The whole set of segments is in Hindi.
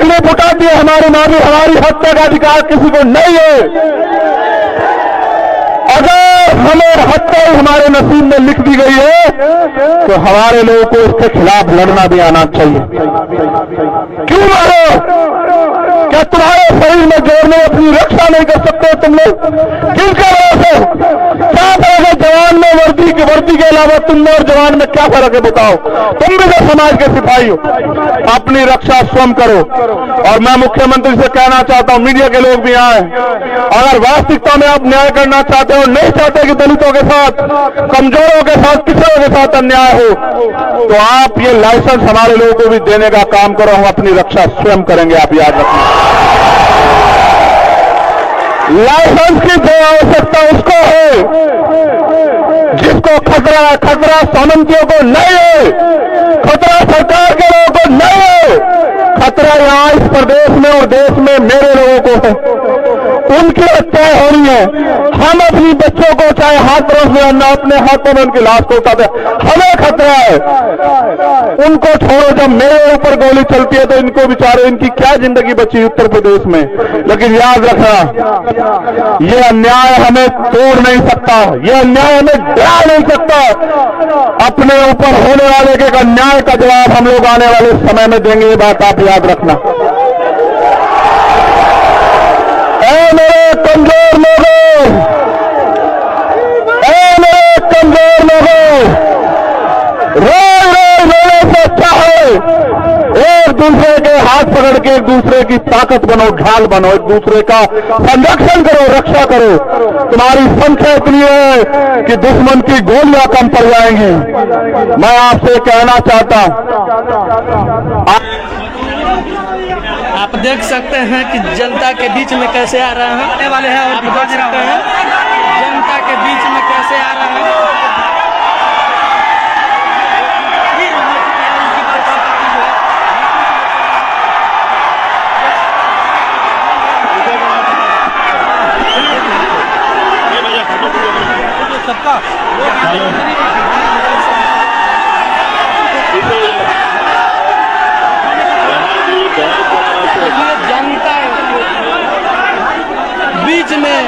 तकलीफ उठाती है हमारी मांगी, हमारी हत्या का अधिकार किसी को नहीं है। अगर हमें हत्या हमारे नसीब में लिख दी गई है तो हमारे लोगों को इसके खिलाफ लड़ना भी आना चाहिए। क्यों मारो? क्या तुम्हारे शरीर में जोर में अपनी रक्षा नहीं कर सकते तुम लोग? किसका भरोसा? क्या फर्क है जवान में वर्दी के अलावा तुम में और जवान में क्या फर्क है बताओ? तुम भी तो समाज के सिपाही हो, अपनी रक्षा स्वयं करो। और मैं मुख्यमंत्री से कहना चाहता हूं, मीडिया के लोग भी आए, अगर वास्तविकता में आप न्याय करना चाहते हो, नहीं चाहते कि दलितों के साथ, कमजोरों के साथ, किसानों के साथ अन्याय हो, तो आप ये लाइसेंस हमारे लोगों को भी देने का काम करो। हम अपनी रक्षा स्वयं करेंगे, आप याद रखना। लाइसेंस की जो आवश्यकता उसको है जिसको खतरा सामंतियों को नहीं है, खतरा सरकार के लोगों को नहीं है। खतरा यहां इस प्रदेश में और देश में मेरे लोगों को है। उनकी हत्याएं हो रही है। हम अपनी बच्चों को चाहे हाथ परोस में अन्ना अपने हाथों में उनकी लाश को उठाते, हमें खतरा है। उनको छोड़ो, जब मेरे ऊपर गोली चलती है तो इनको बेचारे, इनकी क्या जिंदगी बची उत्तर प्रदेश में। लेकिन याद रखना, ये अन्याय हमें तोड़ नहीं सकता, ये अन्याय हमें गिरा नहीं सकता। अपने ऊपर होने वाले के अन्याय का जवाब हम लोग आने वाले समय में देंगे, ये बात आप याद रखना। मेरे कमजोर लोगों, मेरे कमजोर लोगों, रोज रोज मेरे से अच्छा है एक दूसरे के हाथ पकड़ के एक दूसरे की ताकत बनो, ढाल बनो, एक दूसरे का संरक्षण करो, रक्षा करो। तुम्हारी संख्या इतनी है कि दुश्मन की गोलियां कम पड़ जाएंगी। मैं आपसे कहना चाहता हूं, आप देख सकते हैं कि जनता के बीच में कैसे आ रहे हैं, आने वाले हैं। आप देख सकते हैं जनता के बीच में कैसे आ रहे हैं। सबका जनता बीच में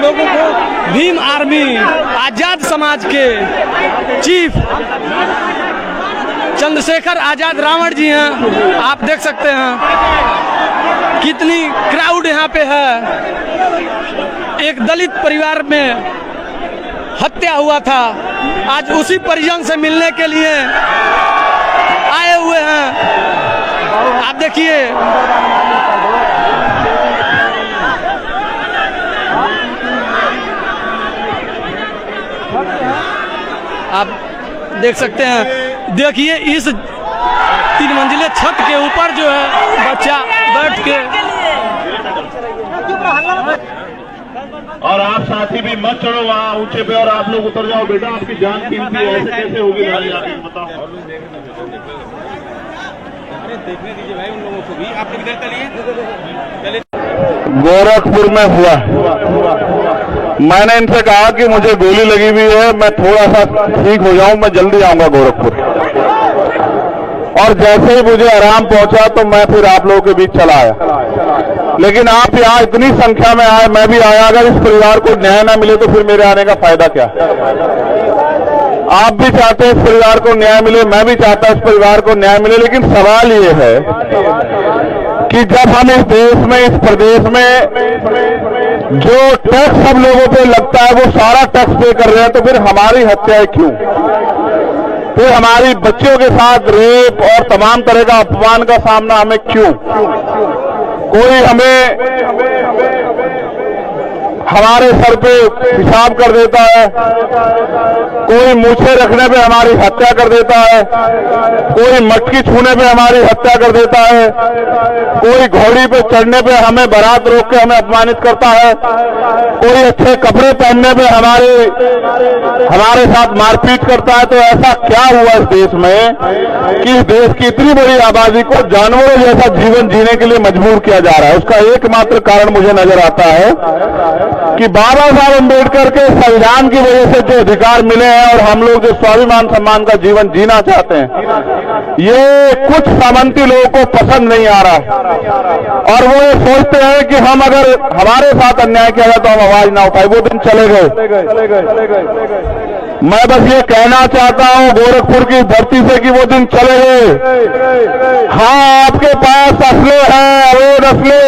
लोगों को भीम आर्मी आजाद समाज के चीफ चंद्रशेखर आजाद रावण जी हैं। आप देख सकते हैं कितनी क्राउड यहाँ पे है। एक दलित परिवार में हत्या हुआ था, आज उसी परिजन से मिलने के लिए आए हुए हैं। आप देखिए, आप देख सकते हैं, देखिए इस 3 मंजिले छत के ऊपर जो है बच्चा बैठ के, और आप साथी भी मत चढ़ो वहाँ ऊंचे पे और आप लोग उतर जाओ बेटा, आपकी जान कीमती है, ऐसे कैसे होगी लड़ाई आगे बताओ। देखने दीजिए भाई उन लोगों को भी, आप किधर चलिए। गोरखपुर में हुआ, मैंने इनसे कहा कि मुझे गोली लगी हुई है, मैं थोड़ा सा ठीक हो जाऊं, मैं जल्दी आऊंगा गोरखपुर। और जैसे ही मुझे आराम पहुंचा तो मैं फिर आप लोगों के बीच चला आया। लेकिन आप यहाँ इतनी संख्या में आए, मैं भी आया। अगर इस परिवार को न्याय ना मिले तो फिर मेरे आने का फायदा क्या? आप भी चाहते हैं इस परिवार को न्याय मिले, मैं भी चाहता हूं इस परिवार को न्याय मिले। लेकिन सवाल ये है कि जब हम इस देश में, इस प्रदेश में जो टैक्स सब लोगों पे लगता है वो सारा टैक्स पे कर रहे हैं, तो फिर हमारी हत्याएं क्यों? फिर हमारी बच्चियों के साथ रेप और तमाम तरह का अपमान का सामना हमें क्यों? कोई हमें हमारे सर पे पेशाब कर देता है, कोई मूछे रखने पे हमारी हत्या कर देता है, कोई मटकी छूने पे हमारी हत्या कर देता है, कोई घोड़ी पे चढ़ने पे हमें बारात रोक के हमें अपमानित करता है, कोई अच्छे कपड़े पहनने पे हमारे साथ मारपीट करता है। तो ऐसा क्या हुआ इस देश में कि इस देश की इतनी बड़ी आबादी को जानवरों जैसा जीवन जीने के लिए मजबूर किया जा रहा है? उसका एकमात्र कारण मुझे नजर आता है कि बाबा साहब अम्बेडकर के संविधान की वजह से जो अधिकार मिले हैं और हम लोग जो स्वाभिमान सम्मान का जीवन जीना चाहते हैं, ये कुछ सामंती लोगों को पसंद नहीं आ रहा है और वो ये सोचते हैं कि हम अगर हमारे साथ अन्याय किया जाए तो हम आवाज ना उठाए। वो दिन चले गए। मैं बस ये कहना चाहता हूं गोरखपुर की धरती से कि वो दिन चले गए। हाँ, आपके पास असले हैं, अवैध असले,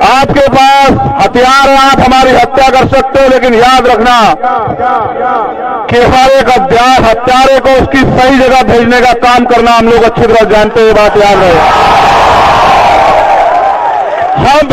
आपके पास हथियार हैं, आप हमारी हत्या कर सकते हो, लेकिन याद रखना कि हर एक हत्यारे को उसकी सही जगह भेजने का काम करना हम लोग अच्छी तरह जानते हैं। ये बात याद रहे। हम